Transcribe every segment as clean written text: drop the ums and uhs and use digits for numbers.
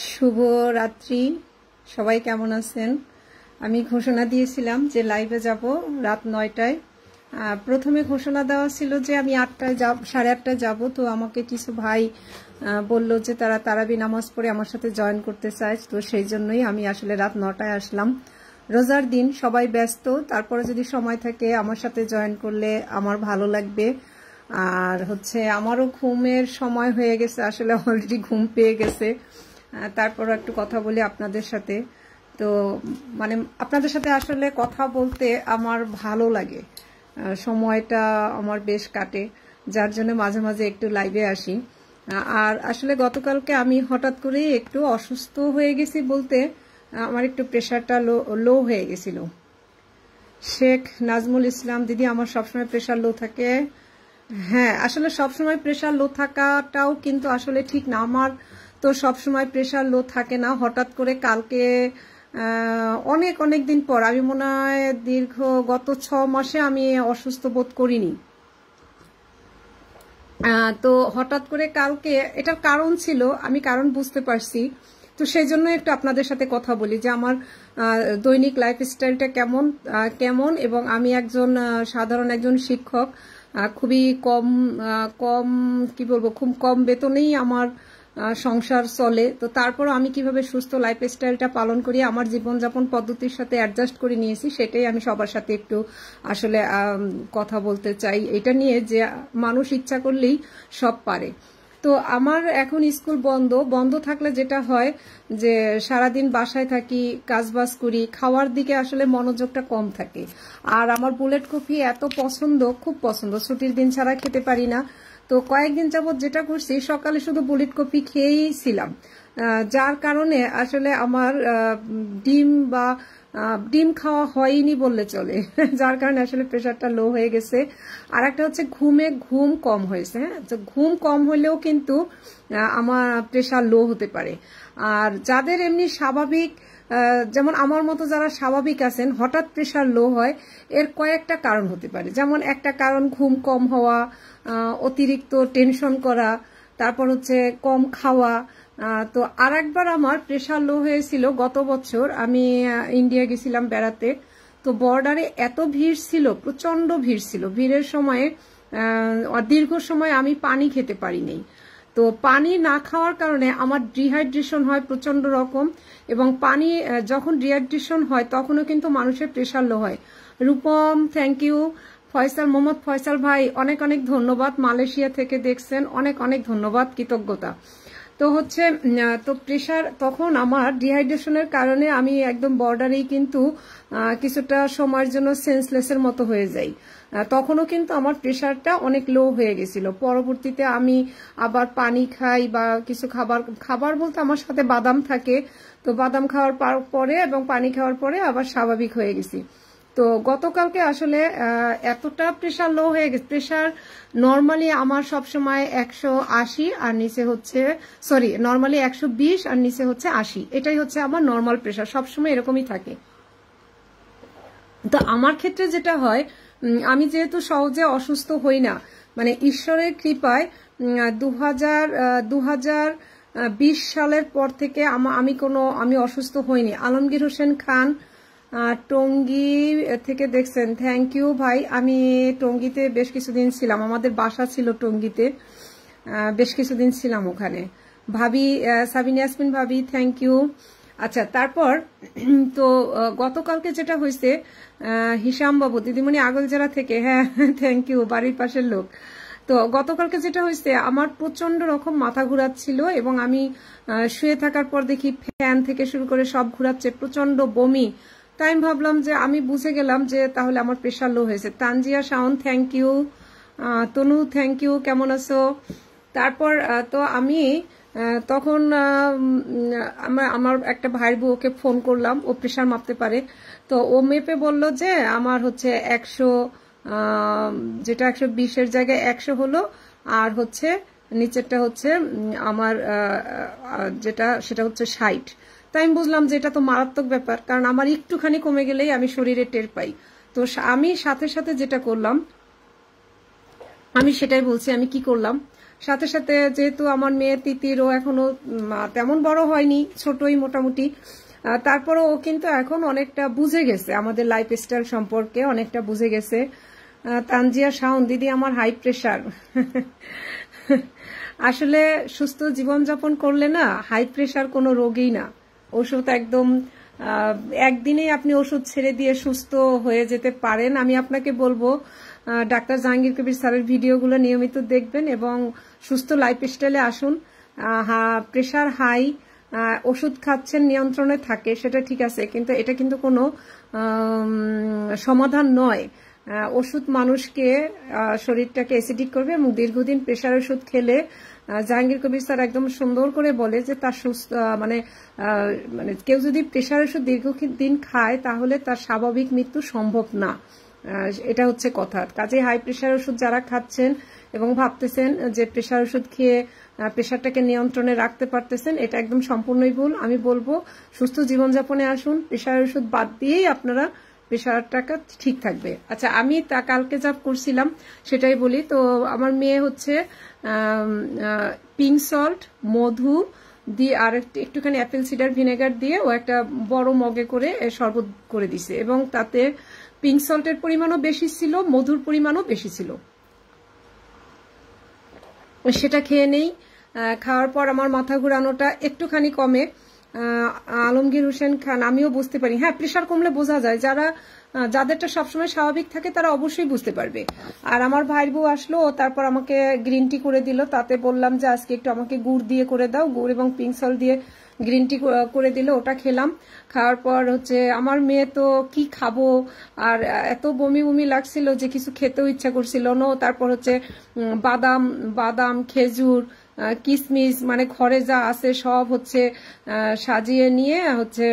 শুভ রাত্রি, সবাই কেমন আছেন? আমি ঘোষণা দিয়েছিলাম যে লাইভে যাব রাত 9টায়। প্রথমে ঘোষণা দেওয়া ছিল যে আমি 8টায় যাব, 8:30টায় যাব। তো আমাকে কিছু ভাই বলল যে তারা তারাবি নামাজ পড়ে আমার সাথে জয়েন করতে চায়, তো সেই জন্যই আমি আসলে রাত 9টায় আসলাম। রোজার দিন, সবাই ব্যস্ত, তারপরে যদি সময় থাকে আমার সাথে জয়েন করলে আমার ভালো লাগবে। আর আমারও ঘুমের সময় হয়ে গেছে, আসলে অলরেডি ঘুম পেয়ে গেছে। তারপর একটু কথা বলি আপনাদের সাথে। তো আপনাদের সাথে আসলে কথা বলতে আমার ভালো লাগে, সময়টা আমার বেশ কাটে, যার জন্য মাঝে মাঝে একটু লাইভে আসি। আর আসলে গতকালকে আমি হঠাৎ করেই একটু অসুস্থ হয়ে গেছি, বলতে আমার একটু প্রেশারটা লো হয়ে গেছিল। শেখ নাজমুল ইসলাম দিদি, আমার সবসময় প্রেশার লো থাকে। হ্যাঁ, আসলে সবসময় প্রেশার লো থাকাটাও কিন্তু আসলে ঠিক না। আমার তো সবসময় প্রেশার লো থাকে না, হঠাৎ করে কালকে অনেক অনেক দিন পর, আমি মনে হয় দীর্ঘ গত 6 মাসে আমি অসুস্থ বোধ করিনি। তো হঠাৎ করে কালকে এটার কারণ ছিল, আমি কারণ বুঝতে পারছি। তো সেই জন্য একটু আপনাদের সাথে কথা বলি যে আমার দৈনিক লাইফস্টাইলটা কেমন এবং আমি একজন সাধারণ একজন শিক্ষক, খুবই কম কি বলবো, খুব কম বেতনেই আমার সংসার চলে। তো তারপর আমি কিভাবে সুস্থ লাইফস্টাইলটা পালন করি, আমার জীবনযাপন পদ্ধতির সাথে অ্যাডজাস্ট করে নিয়েছি, সেটাই আমি সবার সাথে একটু আসলে কথা বলতে চাই। এটা নিয়ে যে মানুষ ইচ্ছা করলেই সব পারে। তো আমার এখন স্কুল বন্ধ থাকলে যেটা হয় যে সারাদিন বাসায় থাকি, কাজবাজ করি, খাওয়ার দিকে আসলে মনোযোগটা কম থাকে। আর আমার বুলেট কফি এত পছন্দ, খুব পছন্দ, ছুটির দিন ছাড়া খেতে পারি না। তো কয়েকদিন যাবত যেটা করছি, সকালে শুধু বুলেট কফি খেয়েই ছিলাম, যার কারণে আসলে আমার ডিম খাওয়া হয়নি বললে চলে, যার কারণে আসলে প্রেশারটা লো হয়ে গেছে। আর একটা ঘুম কম হয়েছে। হ্যাঁ, তো ঘুম কম হলেও কিন্তু আমার প্রেশার লো হতে পারে। আর যাদের এমনি স্বাভাবিক, যেমন আমার মতো যারা স্বাভাবিক আছেন, হঠাৎ প্রেশার লো হয়, এর কয়েকটা কারণ হতে পারে। যেমন একটা কারণ ঘুম কম হওয়া, অতিরিক্ত টেনশন করা, তারপর কম খাওয়া। তো আরেকবার আমার প্রেশার লো হয়েছিল গত বছর, আমি ইন্ডিয়া গেছিলাম বেড়াতে। তো বর্ডারে এত ভিড় ছিল, প্রচন্ড ভিড় ছিল। ভিড়ের সময়ে দীর্ঘ সময় আমি পানি খেতে পারিনি। তো পানি না খাওয়ার কারণে আমার ডিহাইড্রেশন হয় প্রচন্ড রকম, এবং পানি যখন ডিহাইড্রেশন হয় তখনও কিন্তু মানুষের প্রেশার লো হয়। Rupam, thank you. মোহাম্মদ ফয়সাল ভাই, অনেক অনেক ধন্যবাদ, মালয়েশিয়া থেকে দেখছেন, অনেক অনেক ধন্যবাদ, কৃতজ্ঞতা। তো তো প্রেশার, তখন আমার ডিহাইড্রেশনের কারণে আমি একদম বর্ডারেই কিন্তু কিছুটা সময়ের জন্য সেন্সলেসের মতো হয়ে যাই। তখনও কিন্তু আমার প্রেশারটা অনেক লো হয়ে গেছিল। পরবর্তীতে আমি আবার পানি খাই বা কিছু খাবার বলতে আমার সাথে বাদাম থাকে, তো বাদাম খাওয়ার পরে এবং পানি খাওয়ার পরে আবার স্বাভাবিক হয়ে গেছি। তো গতকালকে আসলে এতটা প্রেশার লো হয়ে গেছে। প্রেশার নর্মালি আমার সবসময় 180 আর নিচে নর্মালি 120 আর নিচে 80, এটাই আমার নর্মাল প্রেশার, সবসময় এরকমই থাকে। তো আমার ক্ষেত্রে যেটা হয়, আমি যেহেতু সহজে অসুস্থ হই না, ঈশ্বরের কৃপায় 2020 সালের পর থেকে আমি অসুস্থ হইনি। আলমগীর হোসেন খান, টঙ্গী থেকে দেখছেন, থ্যাংক ইউ ভাই। আমি টঙ্গীতে বেশ কিছুদিন ছিলাম, আমাদের বাসা ছিল টঙ্গীতে, বেশ কিছুদিন ছিলাম ওখানে। ভাবি, সাবিনা ইয়াসমিন ভাবি, থ্যাংক ইউ। আচ্ছা, তারপর তো গতকালকে যেটা হয়েছে, হিসাম বাবু, দিদিমণি আগলজেরা থেকে, হ্যাঁ থ্যাংক ইউ, বাড়ির পাশের লোক। তো গতকালকে যেটা হয়েছে, আমার প্রচন্ড রকম মাথা ঘুরাচ্ছিল, এবং আমি শুয়ে থাকার পর দেখি ফ্যান থেকে শুরু করে সব ঘুরাচ্ছে, প্রচন্ড বমি। তাই আমি ভাবলাম যে, আমি বুঝে গেলাম যে তাহলে আমার প্রেশার লো হয়েছে। Tanzia Shaon, thank you. Tanu, thank you, কেমন আছো? তারপর তো আমি তখন আমার একটা ভাইয়ের বউকে ফোন করলাম, ও প্রেশার মাপতে পারে। তো ও মেপে বললো যে আমার 100, যেটা 120-এর জায়গায় 100 হলো, আর নিচেরটা আমার সেটা 60। তাই আমি বুঝলাম যে এটা তো মারাত্মক ব্যাপার, কারণ আমার একটুখানি কমে গেলেই আমি শরীরে টের পাই। তো আমি সাথে সাথে যেটা করলাম, আমি সেটাই বলছি, আমি কি করলাম, সাথে সাথে যেহেতু আমার মেয়ে তিতির, ও এখনো তেমন বড় হয়নি, ছোটই মোটামুটি, তারপরও ও কিন্তু এখন অনেকটা বুঝে গেছে আমাদের লাইফস্টাইল সম্পর্কে, অনেকটা বুঝে গেছে। তানজিয়া শাওন দিদি, আমার হাই প্রেশার। আসলে সুস্থ জীবনযাপন করলে না হাই প্রেশার কোনো রোগই না, ওষুধ একদম একদিনেই আপনি ওষুধ ছেড়ে দিয়ে সুস্থ হয়ে যেতে পারেন। আমি আপনাকে বলবো ডাক্তার জাহাঙ্গীর কবির স্যারের ভিডিওগুলো নিয়মিত দেখবেন এবং সুস্থ লাইফস্টাইলে আসুন। প্রেশার হাই, ওষুধ খাচ্ছেন, নিয়ন্ত্রণে থাকে, সেটা ঠিক আছে, কিন্তু এটা কিন্তু কোনো সমাধান নয়। ওষুধ মানুষকে, শরীরটাকে অ্যাসিডিক করবে এবং দীর্ঘদিন প্রেশার ওষুধ খেলে জাহাঙ্গীর কবির স্যার একদম সুন্দর করে বলে যে তার সুস্থ মানে কেউ যদি প্রেশার ওষুধ দীর্ঘদিন খায় তাহলে তার স্বাভাবিক মৃত্যু সম্ভব না, এটা হচ্ছে কথা। কাজে হাই প্রেশার ওষুধ যারা খাচ্ছেন এবং ভাবতেছেন যে প্রেশার ওষুধ খেয়ে প্রেশারটাকে নিয়ন্ত্রণে রাখতে পারতেছেন, এটা একদম সম্পূর্ণই ভুল। আমি বলবো সুস্থ জীবনযাপনে আসুন, প্রেশার ওষুধ বাদ দিয়েই আপনারা প্রেশারটাকে ঠিক থাকবে। আচ্ছা, আমি কালকে যা করছিলাম সেটাই বলি। তো আমার মেয়ে হচ্ছে পিঙ্ক সল্ট, মধু দিয়ে আর একটুখানি অ্যাপেল সিডার ভিনেগার দিয়ে ও একটা বড় মগে করে শরবত করে দিছে, এবং তাতে পিঙ্ক সল্টের পরিমাণও বেশি ছিল, মধুর পরিমাণও বেশি ছিল। সেটা খেয়ে নেই। খাওয়ার পর আমার মাথা ঘুরানোটা একটুখানি কমে। আলমগীর হোসেন খান, আমিও বুঝতে পারি। হ্যাঁ, প্রেশার কমলে বোঝা যায়, যাদেরটা সবসময় স্বাভাবিক থাকে তারা অবশ্যই বুঝতে পারবে। আর আমার ভাইয়ের বউ আসলো, তারপর আমাকে গ্রিন টি করে দিল। তাতে বললাম যে আজকে একটু আমাকে গুড় দিয়ে করে দাও, গুড় এবং পিঙ্ক সল্ট দিয়ে গ্রিন টি করে দিল, ওটা খেলাম। খাওয়ার পর হচ্ছে আমার মেয়ে তো কি খাবো, আর এত বমি বমি লাগছিল যে কিছু খেতেও ইচ্ছা করছিল না। তারপর হচ্ছে বাদাম, খেজুর, কিশমিশ, মানে ঘরে যা আছে সব হচ্ছে সাজিয়ে নিয়ে হচ্ছে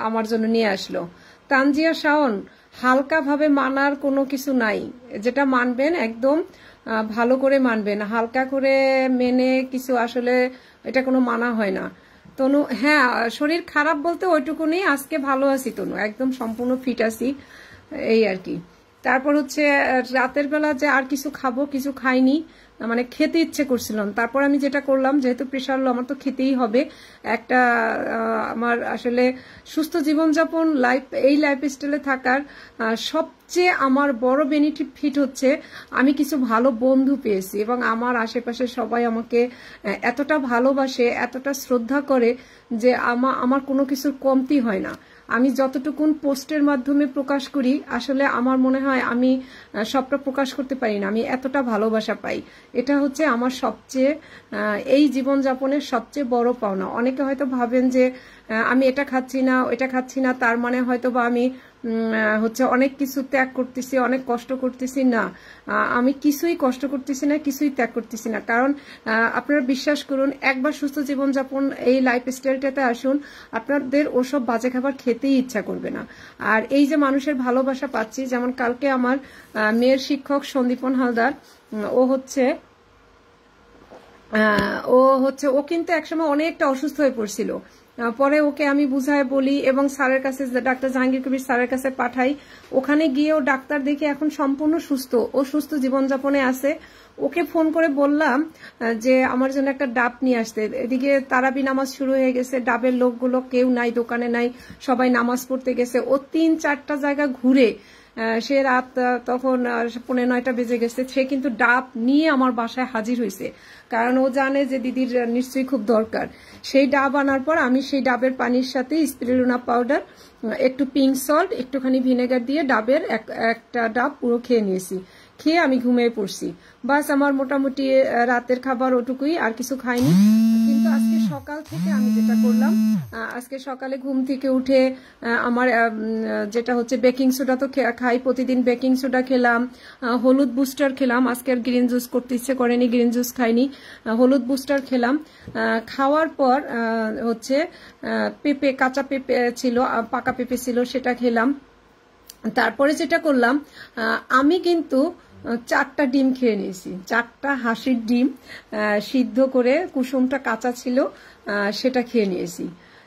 আমার জন্য নিয়ে আসলো। তানজিয়া শাওন, হালকা ভাবে মানার কোনো কিছু নাই, যেটা মানবেন একদম ভালো করে মানবেন, হালকা করে মেনে কিছু আসলে এটা কোনো মানা হয় না। তনু, হ্যাঁ শরীর খারাপ বলতে ওইটুকুনি, আজকে ভালো আছি তনু, একদম সম্পূর্ণ ফিট আছি, এই আর কি। তারপর হচ্ছে রাতের বেলা যে আর কিছু খাবো, কিছু খাইনি, মানে খেতে ইচ্ছে করছিলাম। তারপর আমি যেটা করলাম, যেহেতু প্রেশার লো আমার তো খেতেই হবে একটা, আমার আসলে সুস্থ জীবনযাপন এই লাইফস্টাইলে থাকার সবচেয়ে আমার বড় বেনিফিট হচ্ছে আমি কিছু ভালো বন্ধু পেয়েছি, এবং আমার আশেপাশে সবাই আমাকে এতটা ভালোবাসে, এতটা শ্রদ্ধা করে যে আমার কোনো কিছুর কমতি হয় না। আমি যতটুকুন পোস্টের মাধ্যমে প্রকাশ করি, আসলে আমার মনে হয় আমি সবটা প্রকাশ করতে পারি না, আমি এতটা ভালোবাসা পাই। এটা হচ্ছে আমার সবচেয়ে এই জীবনযাপনের সবচেয়ে বড় পাওনা। অনেকে হয়তো ভাবেন যে আমি এটা খাচ্ছি না, ওইটা খাচ্ছি না, তার মানে হয়তো বা আমি হচ্ছে অনেক কিছু ত্যাগ করতেছি, অনেক কষ্ট করতেছি। না, আমি কিছুই কষ্ট করতেছি না, কিছুই ত্যাগ করতেছি না। কারণ আপনারা বিশ্বাস করুন, একবার সুস্থ জীবনযাপন এই লাইফস্টাইলটাতে আসুন, আপনাদের ওসব বাজে খাবার খেতেই ইচ্ছা করবে না। আর এই যে মানুষের ভালোবাসা পাচ্ছি, যেমন কালকে আমার মেয়ের শিক্ষক সন্দীপন হালদার, ও কিন্তু একসময় অনেকটা অসুস্থ হয়ে পড়ছিল। পরে ওকে আমি বুঝায় বলি এবং স্যারের কাছে, ডাক্তার জাহাঙ্গীর কবির স্যারের কাছে পাঠাই। ওখানে গিয়েও ডাক্তার দেখে এখন সম্পূর্ণ সুস্থ, ও সুস্থ জীবনযাপনে আছে। ওকে ফোন করে বললাম যে আমার জন্য একটা ডাব নিয়ে আসতে। এদিকে তারাবি নামাজ শুরু হয়ে গেছে, ডাবের লোকগুলো কেউ নাই, দোকানে নাই, সবাই নামাজ পড়তে গেছে। ও 3-4টা জায়গা ঘুরে সে রাত তখন 8:30 বেজে গেছে, সে কিন্তু ডাব নিয়ে আমার বাসায় হাজির হয়েছে, কারণ ও জানে যে দিদির নিশ্চয়ই খুব দরকার। সেই ডাব আনার পর আমি সেই ডাবের পানির সাথে স্পিরুলিনা পাউডার, একটু পিঙ্ক সল্ট, একটুখানি ভিনেগার দিয়ে ডাবের একটা ডাব পুরো খেয়ে নিয়েছি। খেয়ে আমি ঘুমিয়ে পড়ছি। বাস, আমার মোটামুটি রাতের খাবার ওটুকুই, আর কিছু খাইনি। কিন্তু আজকে সকাল থেকে আমি যেটা করলাম, আজকে সকালে ঘুম থেকে উঠে আমার যেটা হচ্ছে বেকিং সোডা তো খাই, প্রতিদিন বেকিং সোডা খেলাম, হলুদ বুস্টার খেলাম। আজকে আর গ্রিন জুস করতে ইচ্ছে করেনি, গ্রিন জুস খাইনি, হলুদ বুস্টার খেলাম। খাওয়ার পর হচ্ছে পেঁপে, কাঁচা পেঁপে ছিল, পাকা পেঁপে ছিল, সেটা খেলাম। তারপরে যেটা করলাম, আমি কিন্তু 4টা ডিম খেয়ে নিয়েছি, 4টা হাঁসের ডিম সিদ্ধ করে, কুসুমটা কাঁচা ছিল, সেটা খেয়ে নিয়েছি।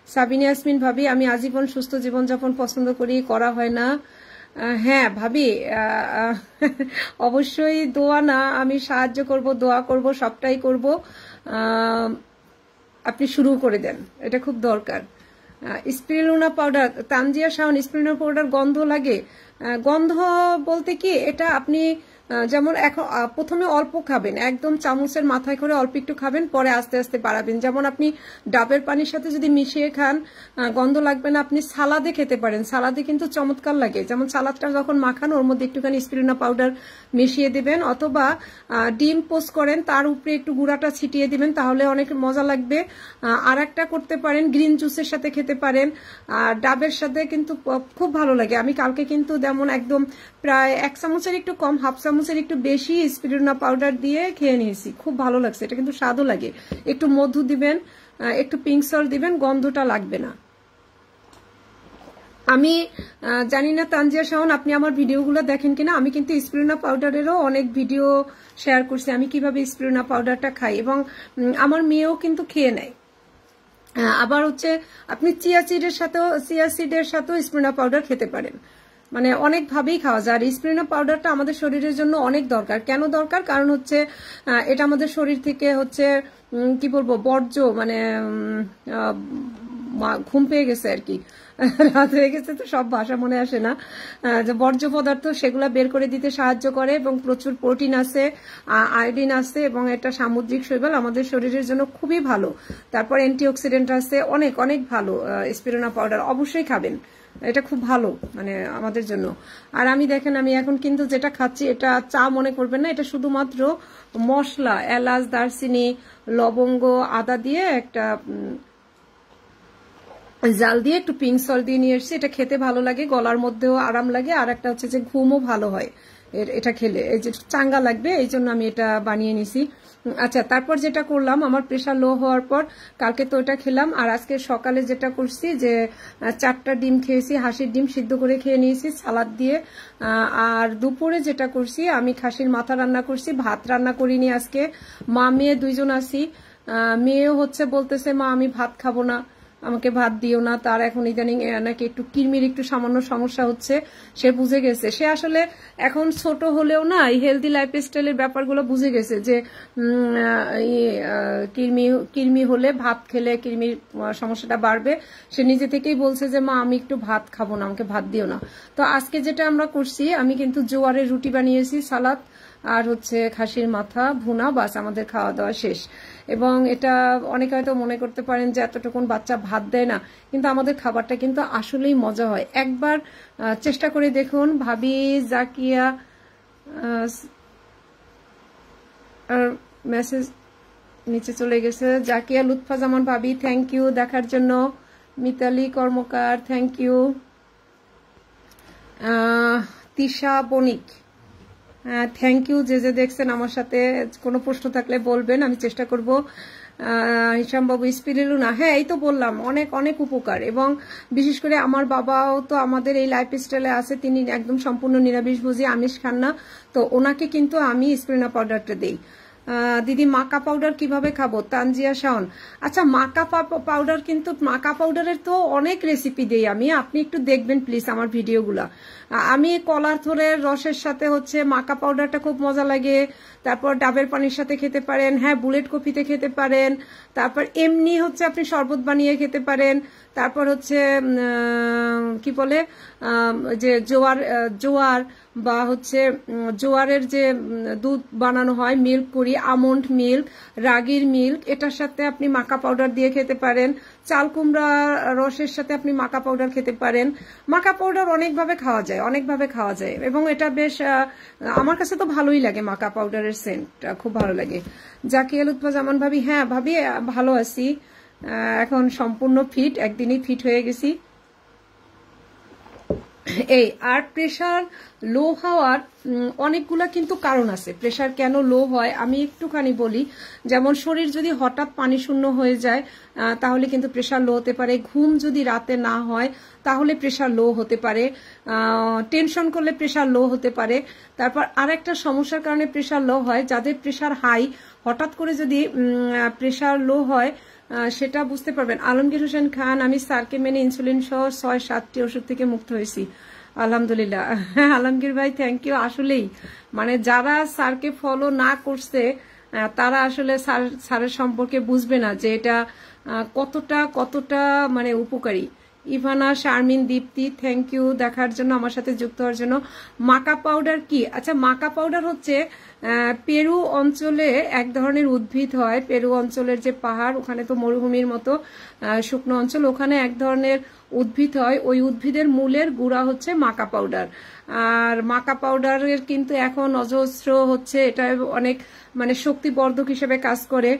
সাবিনা ইয়াসমিন ভাবি, আমি আজীবন সুস্থ জীবনযাপন পছন্দ করি, করা হয় না, হ্যাঁ ভাবি, অবশ্যই দোয়া না, আমি সাহায্য করব, দোয়া করব, সবটাই করব। আপনি শুরু করে দেন, এটা খুব দরকার। Spirulina powder, তানজিয়া Shaon, spirulina powder গন্ধ লাগে? গন্ধ বলতে কি, এটা আপনি যেমন এখন প্রথমে অল্প খাবেন, একদম চামচের মাথায় করে অল্প একটু খাবেন, পরে আস্তে আস্তে বাড়াবেন। যেমন আপনি ডাবের পানির সাথে যদি মিশিয়ে খান গন্ধ লাগবে না। আপনি সালাদে খেতে পারেন, সালাদে কিন্তু চমৎকার লাগে। যেমন সালাদটা যখন মাখান ওর মধ্যে একটুখানি স্পিরুলিনা পাউডার মিশিয়ে দিবেন, অথবা ডিম পোস্ট করেন তার উপরে একটু গুঁড়াটা ছিটিয়ে দিবেন, তাহলে অনেক মজা লাগবে। আর একটা করতে পারেন, গ্রিন জুসের সাথে খেতে পারেন, আর ডাবের সাথে কিন্তু খুব ভালো লাগে। আমি কালকে কিন্তু যেমন একদম প্রায় 1 চামচের একটু কম, হাফ চামচের একটু বেশি স্পিরুলিনা পাউডার দিয়ে খেয়ে নিয়েছি, খুব ভালো লাগছে। এটা কিন্তু স্বাদও লাগে। একটু মধু দিবেন, একটু পিঙ্ক সল্ট দিবেন, গন্ধটা লাগবে না। আমি জানি না তানজিয়া শাওন আপনি আমার ভিডিওগুলো দেখেন কিনা, আমি কিন্তু স্পিরুলিনা পাউডারেরও অনেক ভিডিও শেয়ার করছি, আমি কিভাবে স্পিরুলিনা পাউডারটা খাই, এবং আমার মেয়েও কিন্তু খেয়ে নেয়। আবার হচ্ছে আপনি চিয়া সিডের সাথেও স্পিরুলিনা পাউডার খেতে পারেন, মানে অনেকভাবেই খাওয়া যায়। আর স্পিরুলিনা পাউডারটা আমাদের শরীরের জন্য অনেক দরকার। কেন দরকার? কারণ হচ্ছে এটা আমাদের শরীর থেকে হচ্ছে কি বলবো, বর্জ্য, মানে ঘুম পেয়ে গেছে আর কি, রাত হয়ে গেছে তো সব ভাষা মনে আসে না, যে বর্জ্য পদার্থ সেগুলা বের করে দিতে সাহায্য করে, এবং প্রচুর প্রোটিন আছে, আয়োডিন আছে, এবং এটা সামুদ্রিক শৈবাল, আমাদের শরীরের জন্য খুবই ভালো। তারপর অ্যান্টিঅক্সিডেন্ট আছে, অনেক অনেক ভালো। স্পিরুলিনা পাউডার অবশ্যই খাবেন, এটা খুব ভালো মানে আমাদের জন্য। আর আমি দেখেন, আমি এখন কিন্তু যেটা খাচ্ছি এটা চা মনে করবেন না, এটা শুধুমাত্র মশলা, এলাচ, দারচিনি, লবঙ্গ, আদা দিয়ে একটা জাল দিয়ে একটু পিঙ্ক সল্ট দিয়ে নিয়ে এসেছি। এটা খেতে ভালো লাগে, গলার মধ্যেও আরাম লাগে, আর একটা হচ্ছে যে ঘুমও ভালো হয় এটা খেলে, এই যে চাঙ্গা লাগবে, এই জন্য আমি এটা বানিয়ে নিছি। আচ্ছা, তারপর যেটা করলাম, আমার প্রেশার লো হওয়ার পর কালকে তো এটা খেলাম, আর আজকে সকালে যেটা করছি যে 4টা ডিম খেয়েছি, হাঁসের ডিম সিদ্ধ করে খেয়ে নিয়েছি সালাদ দিয়ে। আর দুপুরে যেটা করছি, আমি খাসির মাথা রান্না করছি, ভাত রান্না করিনি আজকে। মা মেয়ে 2জন আছি। মেয়েও হচ্ছে বলতেছে, মা আমি ভাত খাবো না, আমাকে ভাত দিও না। তার এখন ইদানিং নাকি একটু কিরমির একটু সামান্য সমস্যা হচ্ছে, সে বুঝে গেছে। সে আসলে এখন ছোট হলেও না এই হেলদি লাইফস্টাইলের ব্যাপারগুলো বুঝে গেছে, যে কিরমি হলে ভাত খেলে কিরমির সমস্যাটা বাড়বে। সে নিজে থেকেই বলছে যে মা আমি একটু ভাত খাবো না, আমাকে ভাত দিও না। তো আজকে যেটা আমরা করছি, আমি কিন্তু জোয়ারের রুটি বানিয়েছি, সালাদ আর হচ্ছে খাসির মাথা ভুনা, বাস আমাদের খাওয়া দাওয়া শেষ। এবং এটা অনেকে হয়তো মনে করতে পারেন যে এতটুকুন বাচ্চা ভাত দেয় না, কিন্তু আমাদের খাবারটা কিন্তু আসলেই মজা হয়। একবার চেষ্টা করে দেখুন। ভাবি জাকিয়া মেসেজ নিচে চলে গেছে। জাকিয়া লুৎফা জামান ভাবি, থ্যাংক ইউ দেখার জন্য। Mitali Karmakar, thank you. Tisha Banik, thank you. যে যে দেখছেন আমার সাথে, কোনো প্রশ্ন থাকলে বলবেন, আমি চেষ্টা করব। হিসাম বাবু, স্পিরুলিনা, হ্যাঁ এই তো বললাম, অনেক অনেক উপকার। এবং বিশেষ করে আমার বাবাও তো আমাদের এই লাইফস্টাইলে আছে, তিনি একদম সম্পূর্ণ নিরামিষভোজী, আমিষ খান না, তো ওনাকে কিন্তু আমি স্পিরুলিনা পাউডারটা দিই। দিদি মাকা পাউডার কিভাবে খাবো? তানজিয়া শাওন, আচ্ছা মাকা পাউডার, কিন্তু মাকা পাউডারের তো অনেক রেসিপি দেই আমি, আপনি একটু দেখবেন প্লিজ আমার ভিডিওগুলা। আমি কলার থোড়ের রসের সাথে হচ্ছে মাকা পাউডারটা খুব মজা লাগে। তারপর ডাবের পানির সাথে খেতে পারেন, হ্যাঁ বুলেট কফিতে খেতে পারেন। তারপর এমনি হচ্ছে আপনি শরবত বানিয়ে খেতে পারেন। তারপর হচ্ছে কি বলে যে জোয়ার বা হচ্ছে জোয়ারের যে দুধ বানানো হয়, মিল্ক করি, আমন্ড মিল্ক, রাগির মিল্ক, এটার সাথে আপনি মাকা পাউডার দিয়ে খেতে পারেন। চাল কুমড়া রসের সাথে আপনি মাকা পাউডার খেতে পারেন। মাকা পাউডার অনেকভাবে খাওয়া যায়, অনেকভাবে খাওয়া যায়, এবং এটা বেশ আমার কাছে তো ভালোই লাগে, মাকা পাউডারের সেন্টটা খুব ভালো লাগে। জাকিয়া লুৎফা জামান ভাবি, হ্যাঁ ভাবি ভালো আছি, এখন সম্পূর্ণ ফিট, একদিনই ফিট হয়ে গেছি। এই আর প্রেশার লো হওয়ার অনেকগুলা কিন্তু কারণ আছে। প্রেশার কেন লো হয় আমি একটুখানি বলি। যেমন শরীর যদি হঠাৎ পানি শূন্য হয়ে যায় তাহলে কিন্তু প্রেশার লো হতে পারে। ঘুম যদি রাতে না হয় তাহলে প্রেশার লো হতে পারে। টেনশন করলে প্রেশার লো হতে পারে। তারপর আরেকটা সমস্যার কারণে প্রেশার লো হয়, যাদের প্রেশার হাই, হঠাৎ করে যদি প্রেশার লো হয় সেটা বুঝতে পারবেন। আলমগীর হোসেন খান, আমি স্যারকে মেনে ইনসুলিন সহ 6-7টি ওষুধ থেকে মুক্ত হয়েছি। আলহামদুলিল্লাহ। আলমগীর ভাই থ্যাংক ইউ। আসলেই মানে যারা স্যারকে ফলো না করছে তারা আসলে স্যারের সম্পর্কে বুঝবে না যে এটা কতটা কতটা মানে উপকারী। Ivana, Sharmin, Dipti thank you দেখার জন্য, আমার সাথে যুক্ত হওয়ার জন্য। মাকা পাউডার কি? আচ্ছা, মাকা পাউডার হচ্ছে পেরু অঞ্চলে এক ধরনের উদ্ভিদ হয়। পেরু অঞ্চলের যে পাহাড়, ওখানে তো মরুভূমির মতো শুকনো অঞ্চল, ওখানে এক ধরনের উদ্ভিদ হয়। ওই উদ্ভিদের মূলের গুঁড়া হচ্ছে মাকা পাউডার। আর মাকা পাউডারের কিন্তু এখন অজস্র হচ্ছে, এটা অনেক মানে শক্তিবর্ধক হিসেবে কাজ করে,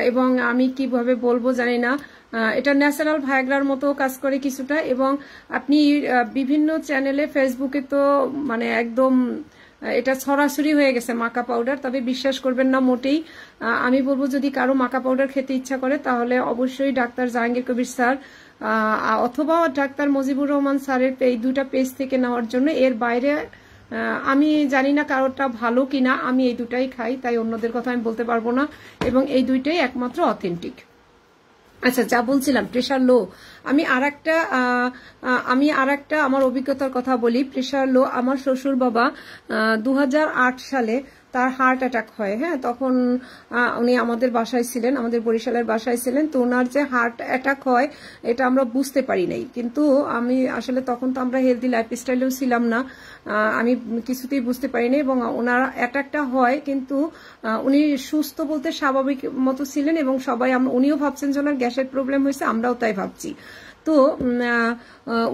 এবং আমি কিভাবে বলবো জানি না, এটা ন্যাচারাল ভায়াগ্রার মতো কাজ করে কিছুটা। এবং আপনি বিভিন্ন চ্যানেলে, ফেসবুকে তো মানে একদম এটা ছড়াছড়ি হয়ে গেছে মাকা পাউডার। তবে বিশ্বাস করবেন না মোটেই। আমি বলবো যদি কারো মাকা পাউডার খেতে ইচ্ছা করে তাহলে অবশ্যই ডাক্তার জাহাঙ্গীর কবির স্যার অথবা ডাক্তার মুজিবুর রহমান স্যারের এই দুটা পেজ থেকে নেওয়ার জন্য। এর বাইরে আমি জানি না কারোটা ভালো কিনা, আমি এই দুটাই খাই, তাই অন্যদের কথা আমি বলতে পারবো না, এবং এই দুইটাই একমাত্র অথেন্টিক। আচ্ছা, যা বলছিলাম প্রেশার লো, আমি আরেকটা আমার অভিজ্ঞতার কথা বলি। প্রেশার লো, আমার শ্বশুর বাবা 2008 সালে তার হার্ট অ্যাটাক হয়। হ্যাঁ, তখন উনি আমাদের বাসায় ছিলেন, আমাদের বরিশালের বাসায় ছিলেন। তো ওনার যে হার্ট অ্যাটাক হয় এটা আমরা বুঝতে পারি নাই, কিন্তু আমি আসলে তখন তো আমরা হেলদি লাইফস্টাইলেও ছিলাম না, আমি কিছুতেই বুঝতে পারিনি। এবং ওনার অ্যাটাকটা হয়, কিন্তু উনি সুস্থ বলতে স্বাভাবিক মতো ছিলেন, এবং সবাই উনিও ভাবছেন যে ওনার গ্যাসের প্রবলেম হয়েছে, আমরাও তাই ভাবছি। তো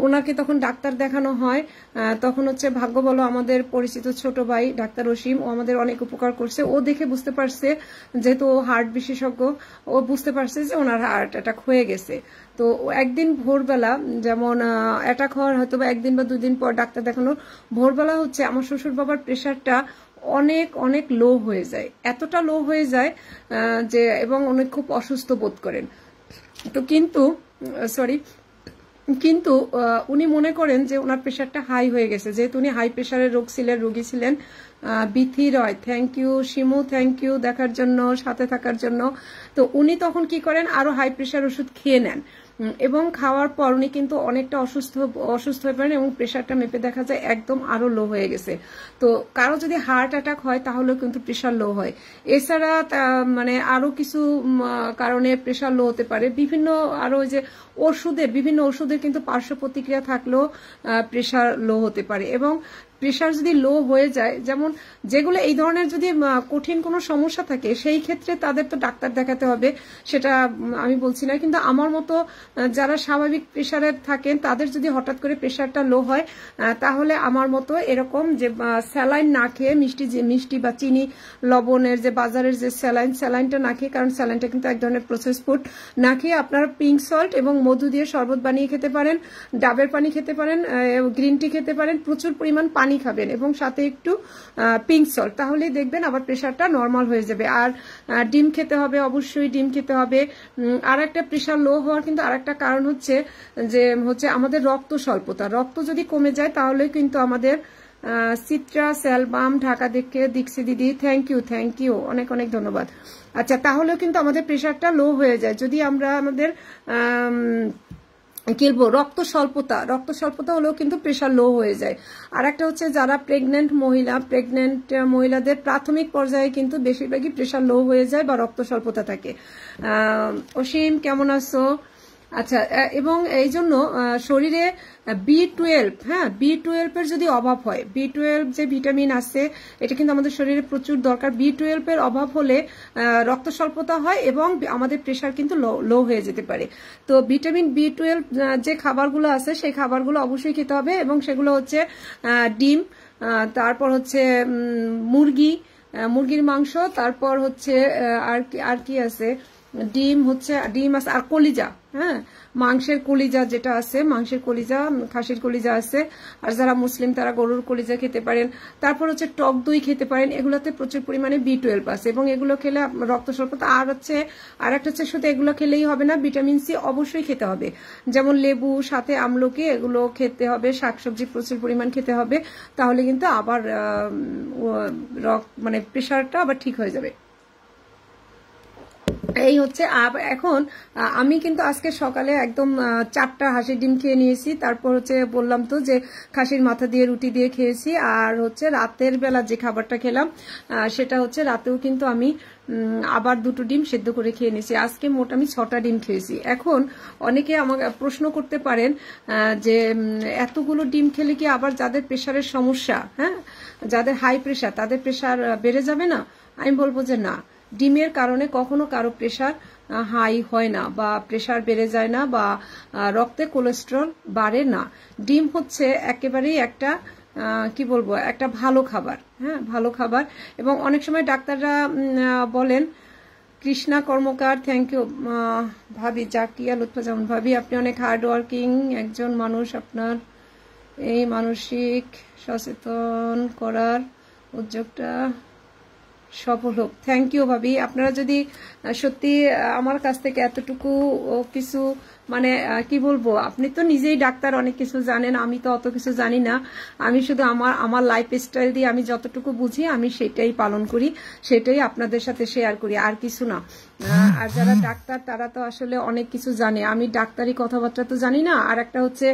ওনাকে তখন ডাক্তার দেখানো হয়। তখন হচ্ছে ভাগ্য বলো আমাদের পরিচিত ছোট ভাই ডাক্তার অসীম, ও আমাদের অনেক উপকার করছে। ও দেখে বুঝতে পারছে, যেহেতু ও হার্ট বিশেষজ্ঞ, ও বুঝতে পারছে যে ওনার হার্ট অ্যাটাক হয়ে গেছে। তো একদিন ভোরবেলা, যেমন অ্যাটাক হওয়ার হয়তো বা একদিন বা দুদিন পর ডাক্তার দেখানোর ভোরবেলা হচ্ছে আমার শ্বশুর বাবার প্রেশারটা অনেক অনেক লো হয়ে যায়, এতটা লো হয়ে যায় যে, এবং অনেক খুব অসুস্থ বোধ করেন। তো কিন্তু উনি মনে করেন যে ওনার প্রেশারটা হাই হয়ে গেছে, যেহেতু উনি হাই প্রেশারের রোগী ছিলেন। Bithi Roy thank you, Shimu thank you দেখার জন্য, সাথে থাকার জন্য। তো উনি তখন কি করেন, আরো হাই প্রেশার ওষুধ খেয়ে নেন, এবং খাওয়ার পর উনি কিন্তু অনেকটা অসুস্থ হয়ে পড়েন, এবং প্রেশারটা মেপে দেখা যায় একদম আরো লো হয়ে গেছে। তো কারো যদি হার্ট অ্যাটাক হয় তাহলেও কিন্তু প্রেশার লো হয়। এছাড়া মানে আরো কিছু কারণে প্রেশার লো হতে পারে। বিভিন্ন আরো যে বিভিন্ন ওষুধের কিন্তু পার্শ্ব প্রতিক্রিয়া থাকলেও প্রেশার লো হতে পারে। এবং প্রেশার যদি লো হয়ে যায়, যেমন যেগুলো এই ধরনের যদি কঠিন কোনো সমস্যা থাকে, সেই ক্ষেত্রে তাদের তো ডাক্তার দেখাতে হবে, সেটা আমি বলছি না। কিন্তু আমার মতো যারা স্বাভাবিক প্রেশারে থাকেন, তাদের যদি হঠাৎ করে প্রেশারটা লো হয়, তাহলে আমার মতো এরকম যে স্যালাইন না খেয়ে, মিষ্টি বা চিনি লবণের যে বাজারের যে স্যালাইনটা না খেয়ে, কারণ স্যালাইনটা কিন্তু এক ধরনের প্রসেস ফুড, না খেয়ে আপনারা পিঙ্ক সল্ট এবং মধু দিয়ে শরবত বানিয়ে খেতে পারেন, ডাবের পানি খেতে পারেন, গ্রিন টি খেতে পারেন, প্রচুর পরিমাণ পানি খাবেন, এবং সাথে একটু পিঙ্ক সল্ট, তাহলেই দেখবেন আবার প্রেশারটা নর্মাল হয়ে যাবে। আর ডিম খেতে হবে, অবশ্যই ডিম খেতে হবে। আর একটা প্রেশার লো হওয়ার কিন্তু আরেকটা কারণ হচ্ছে যে আমাদের রক্ত স্বল্পতা। রক্ত যদি কমে যায় তাহলে কিন্তু আমাদের সিট্রা সেলবাম ঢাকা দেখে দীক্ষি দিদি থ্যাংক ইউ অনেক অনেক ধন্যবাদ। আচ্ছা, তাহলেও কিন্তু আমাদের প্রেশারটা লো হয়ে যায় যদি আমরা আমাদের কি বলবো রক্ত স্বল্পতা হলেও কিন্তু প্রেশার লো হয়ে যায়। আর একটা হচ্ছে যারা প্রেগনেন্ট মহিলাদের প্রাথমিক পর্যায়ে কিন্তু বেশিরভাগই প্রেশার লো হয়ে যায় বা রক্ত স্বল্পতা থাকে। অসীম কেমন আছো? আচ্ছা, এবং এই জন্য শরীরে B12, হ্যাঁ B12 এর যদি অভাব হয়, B12 যে ভিটামিন আছে এটা কিন্তু আমাদের শরীরে প্রচুর দরকার। B12 এর অভাব হলে রক্ত স্বল্পতা হয় এবং আমাদের প্রেশার কিন্তু লো হয়ে যেতে পারে। তো ভিটামিন B12 যে খাবারগুলো আছে সেই খাবারগুলো অবশ্যই খেতে হবে, এবং সেগুলো হচ্ছে ডিম, তারপর হচ্ছে মুরগির মাংস, তারপর হচ্ছে আর কি আছে, ডিম আছে, আর কলিজা, হ্যাঁ মাংসের কলিজা যেটা আছে, মাংসের কলিজা, খাসির কলিজা আছে। আর যারা মুসলিম তারা গরুর কলিজা খেতে পারেন। তারপর হচ্ছে টক দই খেতে পারেন, এগুলোতে প্রচুর পরিমাণে B12 আছে, এবং এগুলো খেলে রক্ত স্বল্পতা। আর একটা হচ্ছে শুধু এগুলো খেলেই হবে না, ভিটামিন সি অবশ্যই খেতে হবে, যেমন লেবু, সাথে আমলকি, এগুলো খেতে হবে, শাকসবজি প্রচুর পরিমাণ খেতে হবে, তাহলে কিন্তু আবার মানে প্রেশারটা আবার ঠিক হয়ে যাবে। এই হচ্ছে। এখন আমি কিন্তু আজকে সকালে একদম 4টা হাঁসের ডিম খেয়ে নিয়েছি। তারপর হচ্ছে বললাম তো যে খাসির মাথা দিয়ে রুটি দিয়ে খেয়েছি। আর হচ্ছে রাতের বেলা যে খাবারটা খেলাম সেটা হচ্ছে রাতেও কিন্তু আমি আবার 2টো ডিম সেদ্ধ করে খেয়ে নিয়েছি। আজকে মোট আমি 6টা ডিম খেয়েছি। এখন অনেকে আমাকে প্রশ্ন করতে পারেন যে এতগুলো ডিম খেলে কি আবার যাদের প্রেশারের সমস্যা, হ্যাঁ, যাদের হাই প্রেশার, তাদের প্রেশার বেড়ে যাবে না? আমি বলবো যে না, ডিমের কারণে কখনো কারো প্রেশার হাই হয় না বা প্রেশার বেড়ে যায় না বা রক্তে কোলেস্টেরল বাড়ে না। ডিম হচ্ছে একেবারেই একটা কি বলবো, একটা ভালো খাবার, হ্যাঁ, ভালো খাবার। এবং অনেক সময় ডাক্তাররা বলেন, কৃষ্ণা কর্মকার, থ্যাংক ইউ ভাবি, জাকিয়া লুৎফা জামান ভাবি, আপনি অনেক হার্ড ওয়ার্কিং একজন মানুষ, আপনার এই মানসিক সচেতন করার উদ্যোগটা সফল হোক। থ্যাংক ইউ ভাবি। আপনারা যদি সত্যি আমার কাছ থেকে এতটুকু কিছু মানে কি বলবো, আপনি তো নিজেই ডাক্তার, অনেক কিছু জানেন, আমি তো অত কিছু জানি না। আমি শুধু আমার লাইফ স্টাইল দিয়ে আমি যতটুকু বুঝি আমি সেটাই পালন করি, সেটাই আপনাদের সাথে শেয়ার করি, আর কিছু না। আর যারা ডাক্তার তারা তো আসলে অনেক কিছু জানে, আমি ডাক্তারি কথাবার্তা তো জানি না। আর একটা হচ্ছে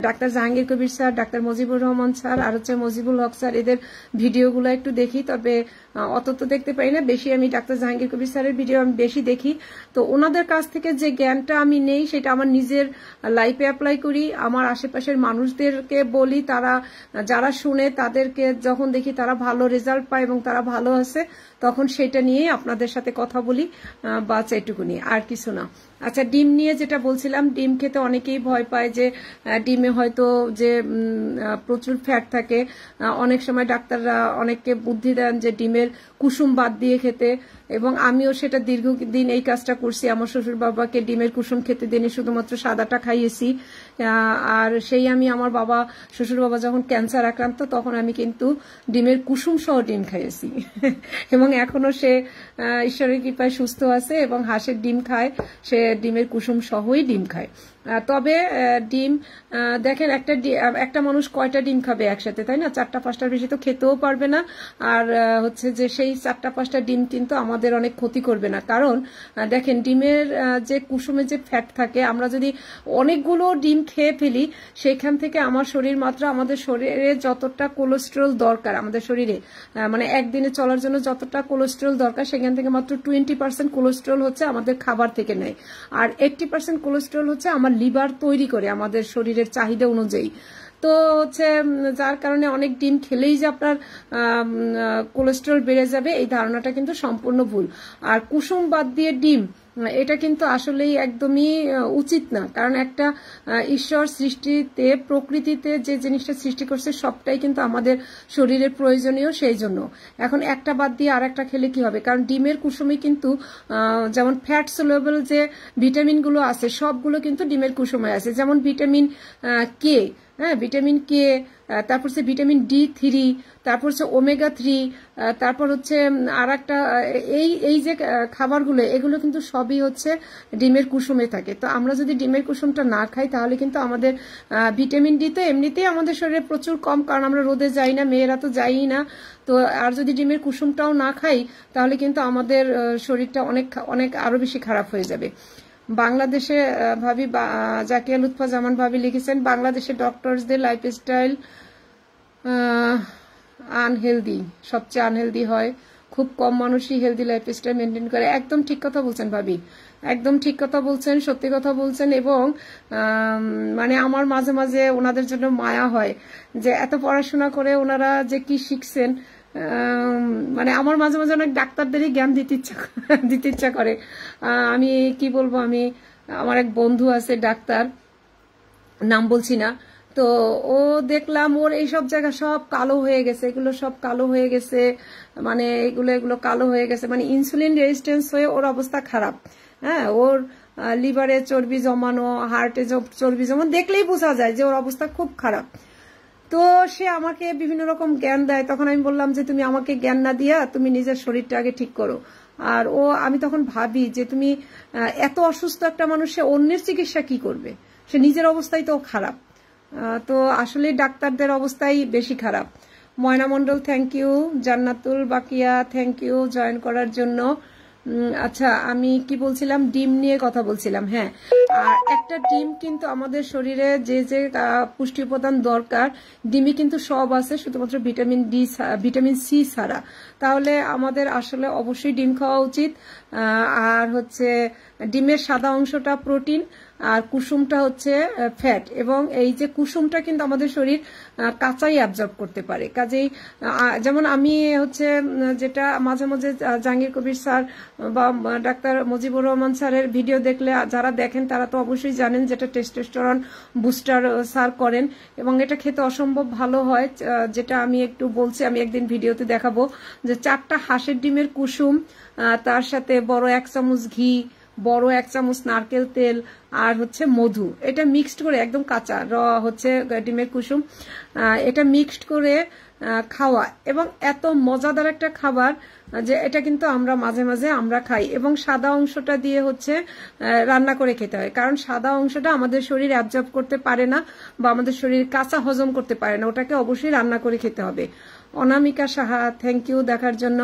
doctor Jahangir Kabir sir, doctor Mujibur Rahman sir, আর হচ্ছে মুজিবুল হক স্যার, এদের ভিডিওগুলো একটু দেখি, তবে অত তো দেখতে পাই না বেশি। আমি ডাক্তার জাহাঙ্গীর কবির স্যারের ভিডিও আমি বেশি দেখি। তো ওনাদের কাছ থেকে যে জ্ঞানটা আমি নেই সেটা আমার নিজের লাইফে অ্যাপ্লাই করি, আমার আশেপাশের মানুষদেরকে বলি, তারা যারা শুনে তাদেরকে যখন দেখি তারা ভালো রেজাল্ট পায় এবং তারা ভালো আছে, তখন সেটা নিয়েই আপনাদের সাথে কথা বলি, বাস এটুকুনি, আর কিছু না। আচ্ছা, ডিম নিয়ে যেটা বলছিলাম, ডিম খেতে অনেকেই ভয় পায় যে ডিমে হয়তো যে প্রচুর ফ্যাট থাকে। অনেক সময় ডাক্তাররা অনেককে বুদ্ধি দেন যে ডিমের কুসুম বাদ দিয়ে খেতে, এবং আমিও সেটা দীর্ঘদিন এই কাজটা করছি। আমার শ্বশুর বাবাকে ডিমের কুসুম খেতে দিনে শুধুমাত্র সাদাটা খাইয়েছি। আর সেই আমি আমার বাবা, শ্বশুর বাবা যখন ক্যান্সার আক্রান্ত তখন আমি কিন্তু ডিমের কুসুম সহ ডিম খাইয়েছি এবং এখনো সে ঈশ্বরের কৃপায় সুস্থ আছে এবং হাঁসের ডিম খায়, সে ডিমের কুসুম সহই ডিম খায়। তবে ডিম দেখেন, একটা মানুষ কয়টা ডিম খাবে একসাথে, তাই না? 4টা 5টার বেশি তো খেতেও পারবে না। আর হচ্ছে যে সেই 4টা 5টা ডিম কিন্তু আমাদের অনেক ক্ষতি করবে না, কারণ দেখেন ডিমের যে কুসুমে যে ফ্যাট থাকে, আমরা যদি অনেকগুলো ডিম খেয়ে ফেলি সেখান থেকে আমার শরীর মাত্র, আমাদের শরীরে যতটা কোলেস্টেরল দরকার আমাদের শরীরে, মানে একদিনে চলার জন্য যতটা কোলেস্টেরল দরকার, সেখান থেকে মাত্র 20% কোলেস্টেরল হচ্ছে আমাদের খাবার থেকে নেয়, আর 80% কোলেস্টেরল হচ্ছে আমার লিভার তৈরি করে আমাদের শরীরের চাহিদা অনুযায়ী। তো হচ্ছে যার কারণে অনেক ডিম খেলেই যে আপনার কোলেস্টেরল বেড়ে যাবে, এই ধারণাটা কিন্তু সম্পূর্ণ ভুল। আর কুসুম বাদ দিয়ে ডিম, এটা কিন্তু আসলেই একদমই উচিত না, কারণ একটা ঈশ্বর সৃষ্টিতে, প্রকৃতিতে যে জিনিসটা সৃষ্টি করছে সবটাই কিন্তু আমাদের শরীরের প্রয়োজনীয়, সেই জন্য। এখন একটা বাদ দিয়ে আর একটা খেলে কি হবে? কারণ ডিমের কুসুমে কিন্তু যেমন ফ্যাট সলিউবল যে ভিটামিনগুলো আছে সবগুলো কিন্তু ডিমের কুসুমে আছে, যেমন ভিটামিন কে, হ্যাঁ, ভিটামিন কে, তারপর হচ্ছে ভিটামিন D3, তারপর হচ্ছে ওমেগা 3, তারপর হচ্ছে আর একটা এই যে খাবারগুলো, এগুলো কিন্তু সবই হচ্ছে ডিমের কুসুমে থাকে। তো আমরা যদি ডিমের কুসুমটা না খাই তাহলে কিন্তু আমাদের ভিটামিন ডি তো এমনিতেই আমাদের শরীরে প্রচুর কম, কারণ আমরা রোদে যাই না, মেয়েরা তো যাই না। তো আর যদি ডিমের কুসুমটাও না খাই তাহলে কিন্তু আমাদের শরীরটা অনেক অনেক আরো বেশি খারাপ হয়ে যাবে। বাংলাদেশে ভাবি, জাকিয়া লুৎফা জামান ভাবি লিখেছেন, বাংলাদেশে ডক্টরসদের লাইফস্টাইল আনহেলদি, সবচেয়ে আনহেলদি হয়, খুব কম মানুষই হেলদি লাইফস্টাইল মেনটেন করে। একদম ঠিক কথা বলছেন ভাবি, একদম ঠিক কথা বলছেন, সত্যি কথা বলছেন। এবং মানে আমার মাঝে মাঝে ওনাদের জন্য মায়া হয় যে এত পড়াশোনা করে ওনারা যে কি শিখছেন। মানে আমার মাঝে মাঝে অনেক ডাক্তারদেরই জ্ঞান দিতে ইচ্ছা করে। আমি কি বলবো, আমার এক বন্ধু আছে ডাক্তার, নাম বলছি না, তো ও দেখলাম ওর এইসব জায়গা সব কালো হয়ে গেছে, এগুলো সব কালো হয়ে গেছে, মানে এগুলো কালো হয়ে গেছে, মানে ইনসুলিন রেজিস্ট্যান্স হয়ে ওর অবস্থা খারাপ। হ্যাঁ, ওর লিভারে চর্বি জমানো, হার্টে চর্বি জমানো, দেখলেই বোঝা যায় যে ওর অবস্থা খুব খারাপ। তো সে আমাকে বিভিন্ন রকম জ্ঞান দেয়, তখন আমি বললাম যে তুমি আমাকে জ্ঞান না দিয়া তুমি নিজের শরীরটা আগে ঠিক করো। আর আমি তখন ভাবি যে তুমি এত অসুস্থ একটা মানুষ, সে অন্যের চিকিৎসা কি করবে? সে নিজের অবস্থাই তো খারাপ। তো আসলে ডাক্তারদের অবস্থাই বেশি খারাপ। Moyna Mondal, thank you. Jannatul Bakiya, thank you join করার জন্য। আচ্ছা আমি কি বলছিলাম, ডিম নিয়ে কথা বলছিলাম। হ্যাঁ, আর একটা ডিম কিন্তু আমাদের শরীরে যে যে পুষ্টি উপাদান দরকার ডিমে কিন্তু সব আছে, শুধুমাত্র ভিটামিন সি ছাড়া। তাহলে আমাদের আসলে অবশ্যই ডিম খাওয়া উচিত। আর হচ্ছে ডিমের সাদা অংশটা প্রোটিন আর কুসুমটা হচ্ছে ফ্যাট, এবং এই যে কুসুমটা কিন্তু আমাদের শরীর কাঁচাই অ্যাবজর্ব করতে পারে। কাজেই যেমন আমি হচ্ছে যেটা মাঝে মাঝে জাহাঙ্গীর কবির স্যার বা ডাক্তার মুজিবুর রহমান স্যারের ভিডিও দেখলে যারা দেখেন তারা তো অবশ্যই জানেন যেটা টেস্টোস্টেরন বুস্টার স্যার করেন, এবং এটা খেতে অসম্ভব ভালো হয়। যেটা আমি একটু বলছি, আমি একদিন ভিডিওতে দেখাবো যে 4টা হাঁসের ডিমের কুসুম, তার সাথে বড় 1 চামচ ঘি, বড় 1 চামচ নারকেল তেল আর হচ্ছে মধু, এটা মিক্সড করে একদম কাঁচা হচ্ছে ডিমের কুসুম, এটা মিক্সড করে খাওয়া, এবং এত মজাদার একটা খাবার যে এটা কিন্তু আমরা মাঝে মাঝে আমরা খাই। এবং সাদা অংশটা দিয়ে হচ্ছে রান্না করে খেতে হয়, কারণ সাদা অংশটা আমাদের শরীর অ্যাবজর্ব করতে পারে না বা আমাদের শরীর কাঁচা হজম করতে পারে না, ওটাকে অবশ্যই রান্না করে খেতে হবে। অনামিকা সাহা, থ্যাংক ইউ দেখার জন্য।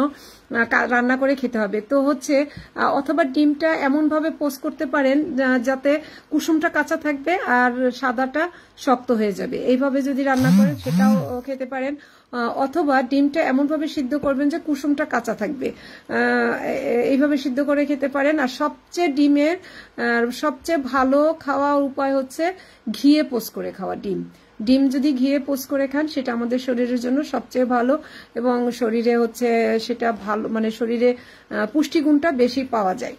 রান্না করে খেতে হবে তো হচ্ছে, অথবা ডিমটা এমন ভাবে পোস্ট করতে পারেন যাতে কুসুমটা কাঁচা থাকবে আর সাদাটা শক্ত হয়ে যাবে, এইভাবে যদি রান্না করেন সেটাও খেতে পারেন। অথবা ডিমটা এমন ভাবে সিদ্ধ করবেন যে কুসুমটা কাঁচা থাকবে, এইভাবে সিদ্ধ করে খেতে পারেন। আর সবচেয়ে ডিমের সবচেয়ে ভালো খাওয়ার উপায় হচ্ছে ঘিয়ে পোস্ট করে খাওয়া। ডিম যদি ঘিয়ে পোস্ট করে খান সেটা আমাদের শরীরের জন্য সবচেয়ে ভালো, এবং শরীরে হচ্ছে সেটা ভালো, মানে শরীরে পুষ্টিগুণটা বেশি পাওয়া যায়।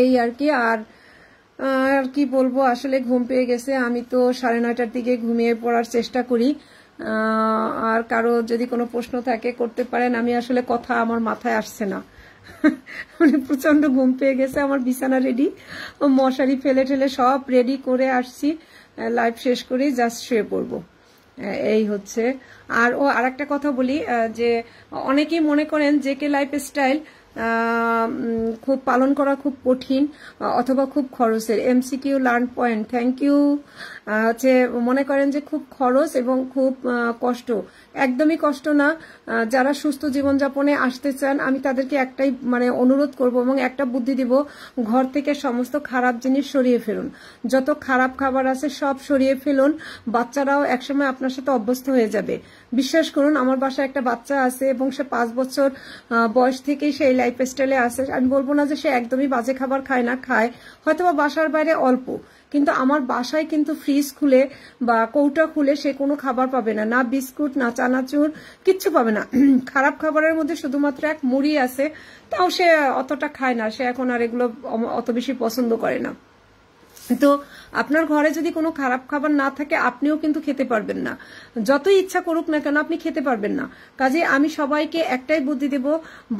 এই আর কি। আর কি বলবো, আসলে ঘুম পেয়ে গেছে, আমি তো 9:30টার দিকে ঘুমিয়ে পড়ার চেষ্টা করি। আর কারো যদি কোনো প্রশ্ন থাকে করতে পারেন, আমি আসলে কথা আমার মাথায় আসছে না, মানে প্রচন্ড ঘুম পেয়ে গেছে। আমার বিছানা রেডি, মশারি ফেলে ঠেলে সব রেডি করে আসছি, লাইভ শেষ করে জাস্ট শুয়ে পড়বো, এই হচ্ছে। আর আরেকটা কথা বলি, যে অনেকেই মনে করেন জেকে লাইফস্টাইল খুব পালন করা খুব কঠিন অথবা খুব খরচের। MCQ learn point, thank you. হচ্ছে মনে করেন যে খুব খরচ এবং খুব কষ্ট, একদমই কষ্ট না। যারা সুস্থ জীবনযাপনে আসতে চান আমি তাদেরকে একটাই মানে অনুরোধ করব এবং একটা বুদ্ধি দিব, ঘর থেকে সমস্ত খারাপ জিনিস সরিয়ে ফেলুন, যত খারাপ খাবার আছে সব সরিয়ে ফেলুন। বাচ্চারাও একসময় আপনার সাথে অভ্যস্ত হয়ে যাবে, বিশ্বাস করুন। আমার বাসায় একটা বাচ্চা আছে এবং সে 5 বছর বয়স থেকেই সেই লাইফস্টাইলে আছে। আমি বলবো না যে সে একদমই বাজে খাবার খায় না, খায় হয়তোবা বাসার বাইরে অল্প, কিন্তু আমার বাসায় কিন্তু ফ্রিজ খুলে বা কৌটা খুলে সে কোনো খাবার পাবে না, না বিস্কুট না চানাচুর, কিচ্ছু পাবে না। খারাপ খাবারের মধ্যে শুধুমাত্র এক মুড়ি আছে, তাও সে অতটা খায় না, সে এখন আর এগুলো অত বেশি পছন্দ করে না। তো আপনার ঘরে যদি কোনো খারাপ খাবার না থাকে আপনিও কিন্তু খেতে পারবেন না, যতই ইচ্ছা করুক না কেন আপনি খেতে পারবেন না। কাজে আমি সবাইকে একটাই বুদ্ধি দেব,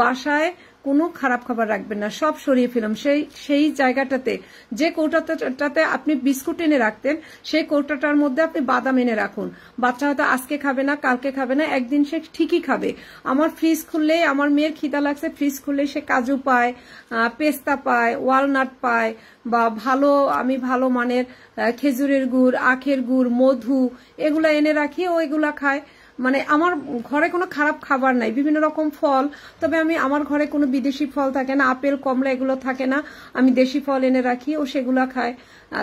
বাসায় কোনো খারাপ খাবার রাখবেন না, সব সরিয়ে ফেলাম। সেই জায়গাটাতে যে কৌটাটাতে আপনি বিস্কুট এনে রাখতেন সেই কৌটাটার মধ্যে আপনি বাদাম এনে রাখুন। বাচ্চা হয়তো আজকে খাবে না, কালকে খাবে না, একদিন সে ঠিকই খাবে। আমার ফ্রিজ খুললেই, আমার মেয়ের খিদা লাগছে, ফ্রিজ খুললেই সে কাজু পায়, পেস্তা পায়, ওয়ালনাট পায়, বা আমি ভালো মানের খেজুরের গুড়, আখের গুড়, মধু এগুলা এনে রাখি, ও এগুলা খায়। মানে আমার ঘরে কোনো খারাপ খাবার নাই, বিভিন্ন রকম ফল, তবে আমার ঘরে কোনো বিদেশি ফল থাকে না, আপেল কমলা এগুলো থাকে না, আমি দেশি ফল এনে রাখি, ও সেগুলা খায়।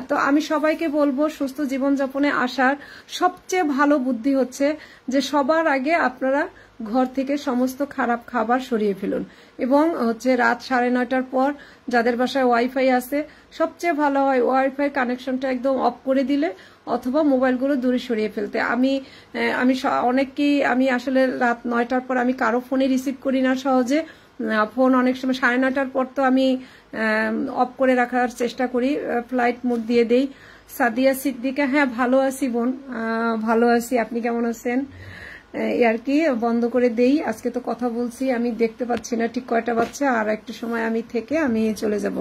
তো আমি সবাইকে বলবো সুস্থ জীবনযাপনে আসার সবচেয়ে ভালো বুদ্ধি হচ্ছে যে সবার আগে আপনারা ঘর থেকে সমস্ত খারাপ খাবার সরিয়ে ফেলুন, এবং হচ্ছে রাত 9:30টার পর যাদের বাসায় ওয়াইফাই আছে সবচেয়ে ভালো হয় ওয়াইফাই কানেকশনটা একদম অফ করে দিলে অথবা মোবাইলগুলো দূরে সরিয়ে ফেলতে। আমি অনেককেই আমি আসলে রাত 9টার পর আমি কারো ফোনে রিসিভ করি না সহজে, ফোন অনেক সময় 9:30টার পর তো আমি অফ করে রাখার চেষ্টা করি, ফ্লাইট মোড দিয়ে দেই। সাদিয়া সিদ্দিকা, হ্যাঁ ভালো আছি বোন, ভালো আছি, আপনি কেমন আছেন? আর কি বন্ধ করে দেই, আজকে তো কথা বলছি, আমি দেখতে পাচ্ছি না ঠিক কয়টা বাচ্চা, আর একটু সময় আমি থেকে আমি চলে যাব।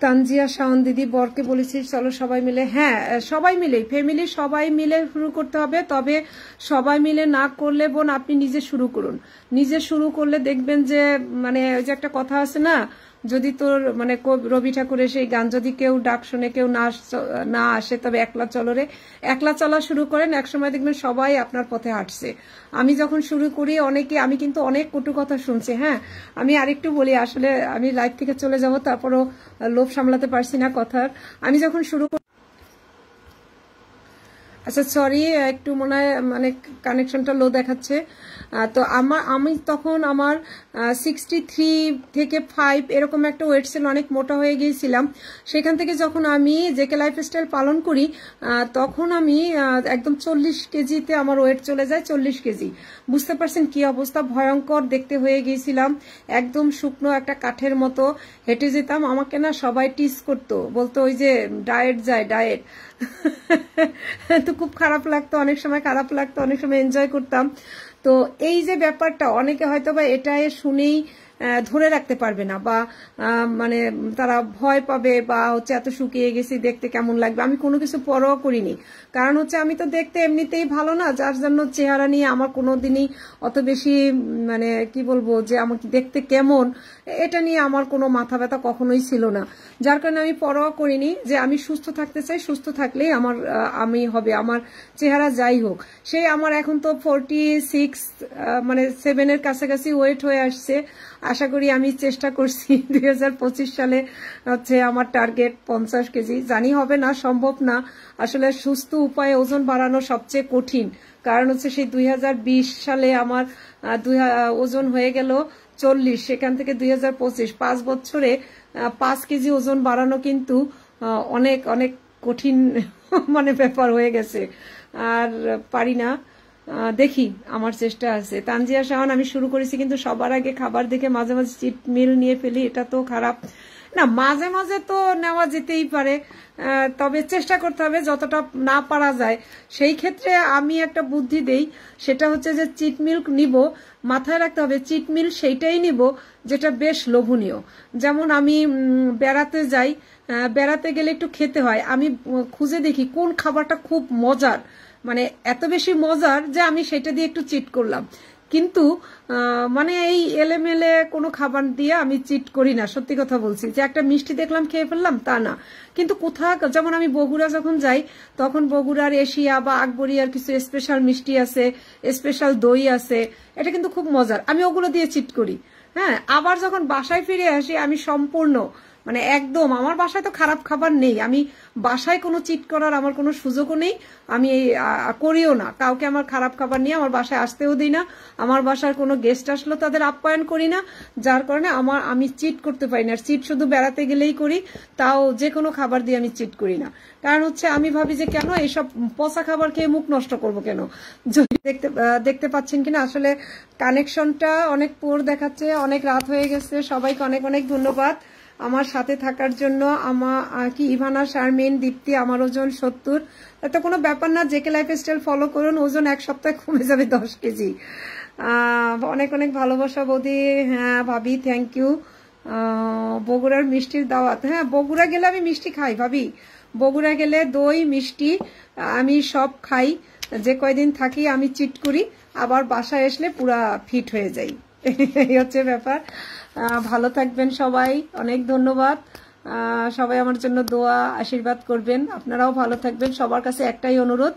তানজিয়া শাওন দিদি, বরকে বলেছি চলো সবাই মিলে, হ্যাঁ সবাই মিলে, ফ্যামিলি সবাই মিলে শুরু করতে হবে। তবে সবাই মিলে না করলে বোন আপনি নিজে শুরু করুন, নিজে শুরু করলে দেখবেন যে মানে ওই যে একটা কথা আছে না, যদি তোর মানে রবি ঠাকুরের সেই গান যদি কেউ ডাক শুনে কেউ না আসে তবে একলা চলো রে, একলা চলা শুরু করেন, একসময় দেখবেন সবাই আপনার পথে হাঁটছে। আমি যখন শুরু করি আমি কিন্তু অনেক কটু কথা শুনছি। হ্যাঁ, আমি আরেকটু বলি, আসলে আমি লাইভ থেকে চলে যাব, তারপরও লোভ সামলাতে পারছি না কথার। আমি যখন শুরু করি, আচ্ছা সরি, একটু মনে হয় মানে কানেকশনটা লো দেখাচ্ছে। তো আমি তখন আমার 63 থেকে 5 এরকম একটা ওয়েট ছিল, অনেক মোটা হয়ে গিয়েছিলাম। সেখান থেকে যখন আমি জেকে লাইফস্টাইল পালন করি তখন আমি একদম 40 কেজিতে আমার ওয়েট চলে যায়, 40 কেজি। বুঝতে পারছেন কি অবস্থা, ভয়ঙ্কর দেখতে হয়ে গিয়েছিলাম, একদম শুকনো একটা কাঠের মতো হেঁটে যেতাম। আমাকে না সবাই টিস করতো, বলতো ওই যে ডায়েট যায় ডায়েট। তো খুব খারাপ লাগতো, অনেক সময় খারাপ লাগতো, অনেক সময় এনজয় করতাম। তো এই যে ব্যাপারটা অনেকে হয়তো বা এটা শুনেই ধরে রাখতে পারবে না, বা মানে তারা ভয় পাবে, বা হচ্ছে এত শুকিয়ে গেছি দেখতে কেমন লাগবে। আমি কোনো কিছু পরোয়া করিনি, কারণ হচ্ছে আমি তো দেখতে এমনিতেই ভালো না, যার জন্য চেহারা নিয়ে আমার কোনোদিনই অত বেশি মানে কি বলবো যে আমাকে দেখতে কেমন এটা নিয়ে আমার কোনো মাথা ব্যথা কখনোই ছিল না। যার কারণে আমি পরোয়া করিনি, যে আমি সুস্থ থাকতে চাই, সুস্থ থাকলেই আমি হবে, আমার চেহারা যাই হোক। সেই আমার এখন তো 46 মানে 7 এর কাছাকাছি ওয়েট হয়ে আসছে। আশা করি আমি চেষ্টা করছি 2025 সালে হচ্ছে আমার টার্গেট 50 কেজি। জানি হবে না, সম্ভব না। আসলে সুস্থ উপায়ে ওজন বাড়ানো সবচেয়ে কঠিন, কারণ হচ্ছে সেই 2020 সালে আমার ওজন হয়ে গেল 40, সেখান থেকে 2025 5 বছরে 5 কেজি ওজন বাড়ানো কিন্তু অনেক অনেক কঠিন মানে ব্যাপার হয়ে গেছে, আর পারি না। দেখি, আমার চেষ্টা আছে। তানজিয়া শাহান, আমি শুরু করেছি কিন্তু সবার আগে খাবার দেখে মাঝে মাঝে চিট মিল নিয়ে ফেলি, এটা তো খারাপ না। মাঝে মাঝে তো নেওয়া যেতেই পারে, তবে চেষ্টা করতে হবে যতটা না পারা যায়। সেই ক্ষেত্রে আমি একটা বুদ্ধি দেই, সেটা হচ্ছে যে চিট মিল নিব, মাথায় রাখতে হবে চিট মিল সেইটাই নিব যেটা বেশ লোভনীয়। যেমন আমি বেড়াতে যাই, বেড়াতে গেলে একটু খেতে হয়, আমি খুঁজে দেখি কোন খাবারটা খুব মজার, মানে এত বেশি মজার যে আমি সেটা দিয়ে একটু চিট করলাম। কিন্তু মানে এই এলেমেলে কোনো খাবার দিয়ে আমি চিট করি না, সত্যি কথা বলছি। যে একটা মিষ্টি দেখলাম খেয়ে ফেললাম তা না, কিন্তু কোথাও যেমন আমি বগুড়া যখন যাই তখন বগুড়ার এশিয়া বা আকবরিয়ার কিছু স্পেশাল মিষ্টি আছে, স্পেশাল দই আছে, এটা কিন্তু খুব মজার, আমি ওগুলো দিয়ে চিট করি। হ্যাঁ, আবার যখন বাসায় ফিরে আসি আমি সম্পূর্ণ মানে একদম, আমার বাসায় তো খারাপ খাবার নেই, আমি বাসায় কোনো চিট করার আমার কোনো সুযোগও নেই, আমি করিও না। কাউকে আমার খারাপ খাবার নিয়ে আমার বাসায় আসতেও দিই না, আমার বাসার কোনো গেস্ট আসলো তাদের আপ্যায়ন করি না, যার কারণে আমি চিট করতে পারি না। আর চিট শুধু বেড়াতে গেলেই করি, তাও যে কোনো খাবার দিয়ে আমি চিট করি না। কারণ হচ্ছে আমি ভাবি যে কেন এইসব পচা খাবার খেয়ে মুখ নষ্ট করব কেন। যদি দেখতে পাচ্ছেন কিনা, আসলে কানেকশনটা অনেক পুয়ার দেখাচ্ছে, অনেক রাত হয়ে গেছে। সবাইকে অনেক অনেক ধন্যবাদ আমার সাথে থাকার জন্য। কি ইভানা, শারমিন, দীপ্তি, আমার ওজন 70, এত কোনো ব্যাপার না। জেকে লাইফস্টাইল ফলো করুন, ওজন 1 সপ্তাহে কমে যাবে 10 কেজি। অনেক অনেক ভালোবাসা বৌদি। হ্যাঁ ভাবি, থ্যাংক ইউ। বগুড়ার মিষ্টির দাওয়াত, হ্যাঁ বগুড়া গেলে আমি মিষ্টি খাই ভাবি, বগুড়া গেলে দই মিষ্টি আমি সব খাই। যে কয়দিন থাকি আমি চিট করি, আবার বাসায় আসলে পুরা ফিট হয়ে যাই, এই হচ্ছে ব্যাপার। ভালো থাকবেন সবাই, অনেক ধন্যবাদ। সবাই আমার জন্য দোয়া আশীর্বাদ করবেন, আপনারাও ভালো থাকবেন। সবার কাছে একটাই অনুরোধ,